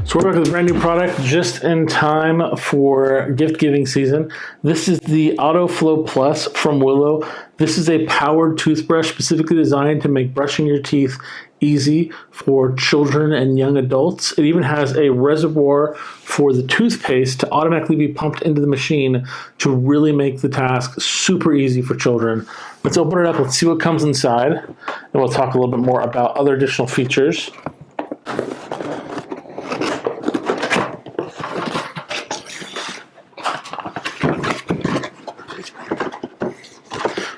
So we're back with a brand new product just in time for gift giving season. This is the AutoFlo Plus from Willo. This is a powered toothbrush specifically designed to make brushing your teeth easy for children and young adults. It even has a reservoir for the toothpaste to automatically be pumped into the machine to really make the task super easy for children. Let's open it up, let's see what comes inside, and we'll talk a little bit more about other additional features.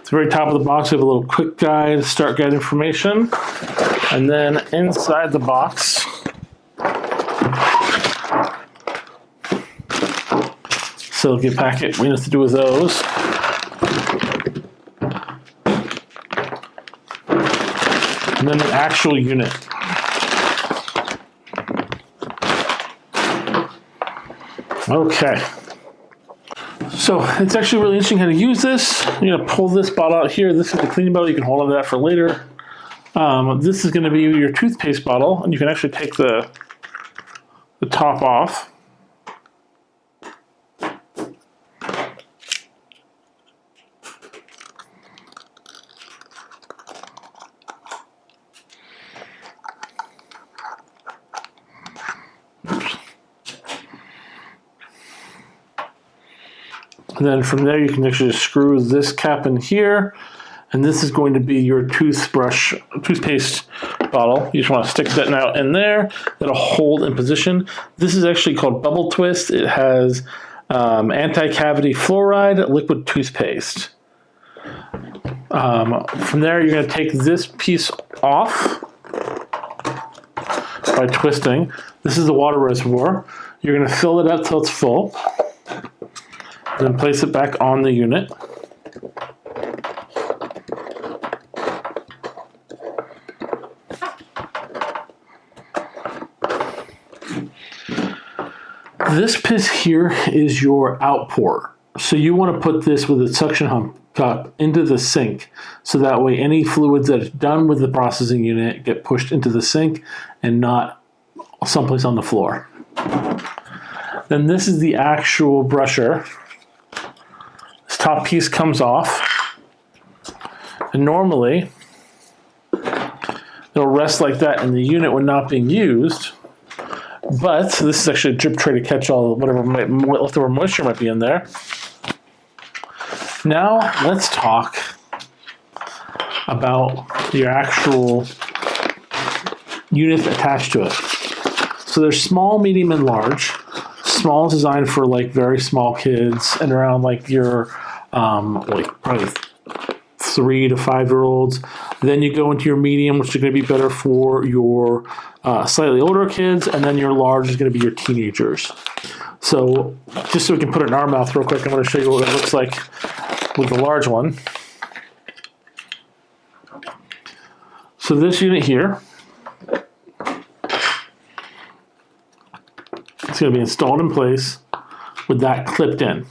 At the very top of the box, we have a little quick guide, start guide information. And then inside the box, silicone packet, we know what to do with those. And then the actual unit. Okay. So it's actually really interesting how to use this. You're going to pull this bottle out here. This is the cleaning bottle. You can hold on to that for later. This is going to be your toothpaste bottle, and you can actually take the top off. And then from there, you can actually just screw this cap in here. And this is going to be your toothpaste bottle. You just want to stick that now in there. That'll hold in position. This is actually called Bubble Twist. It has anti-cavity fluoride liquid toothpaste. From there, you're going to take this piece off by twisting. This is the water reservoir. You're going to fill it up till it's full. Then place it back on the unit. This piece here is your outpour. So you want to put this with a suction cup into the sink, so that way any fluids that are done with the processing unit get pushed into the sink and not someplace on the floor. Then this is the actual brusher. This top piece comes off, and normally it'll rest like that in the unit when not being used. But this is actually a drip tray to catch all whatever leftover moisture might be in there. Now let's talk about your actual unit attached to it. So there's small, medium, and large. Small is designed for like very small kids and around like your like probably 3 to 5-year-olds. Then you go into your medium, which is going to be better for your slightly older kids, and then your large is going to be your teenagers. So just so we can put it in our mouth real quick, I'm going to show you what it looks like with the large one. So this unit here, it's going to be installed in place with that clipped in.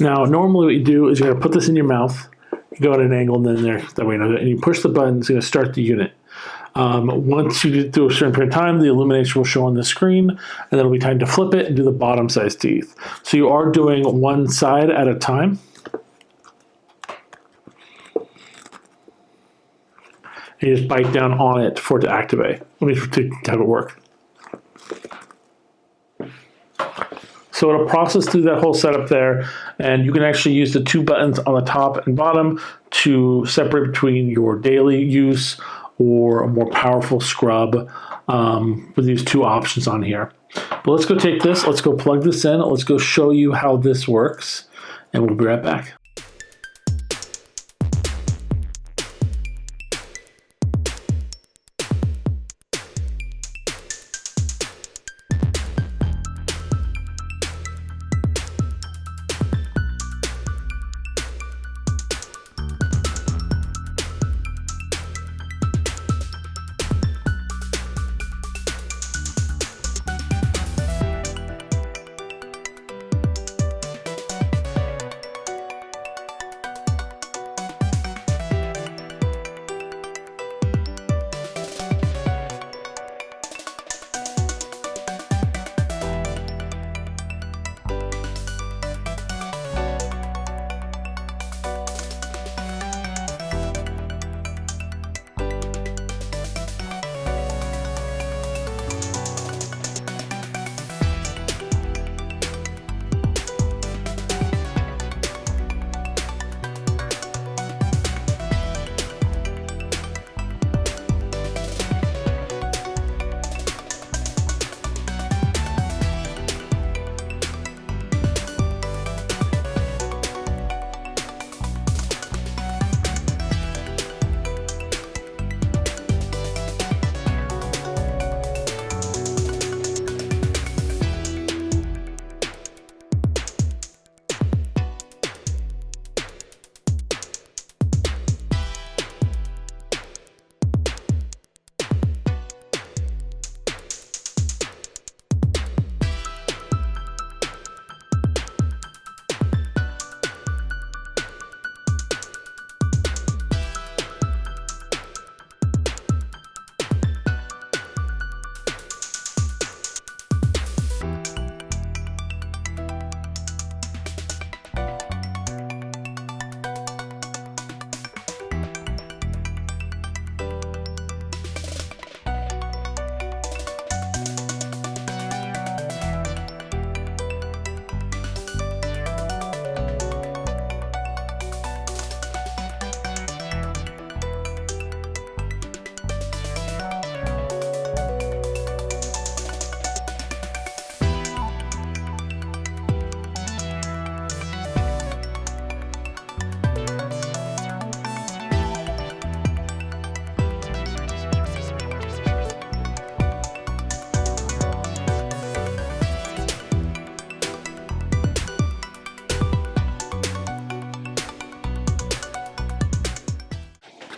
Now normally what you do is you're going to put this in your mouth, you go at an angle, and then there, that way, and you push the button, it's going to start the unit. Once you get through a certain period of time, the illumination will show on the screen, and then it'll be time to flip it and do the bottom size teeth. So you are doing one side at a time. And you just bite down on it for it to activate. Let me have it work. So it'll process through that whole setup there, and you can actually use the 2 buttons on the top and bottom to separate between your daily use or a more powerful scrub with these 2 options on here. But let's go take this, let's go plug this in, let's go show you how this works, and we'll be right back.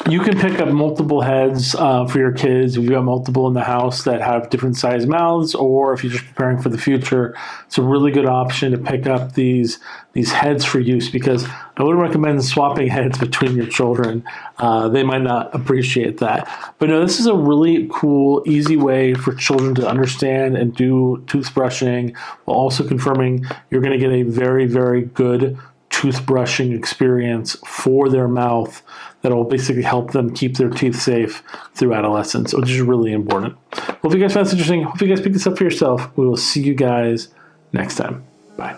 You can pick up multiple heads for your kids if you've got multiple in the house that have different size mouths, or if you're just preparing for the future. It's a really good option to pick up these heads for use, because I wouldn't recommend swapping heads between your children. They might not appreciate that. But no, this is a really cool, easy way for children to understand and do toothbrushing, while also confirming you're going to get a very, very good toothbrushing experience for their mouth that will basically help them keep their teeth safe through adolescence, which is really important. Well, if you guys found this interesting, hope you guys pick this up for yourself. We will see you guys next time. Bye.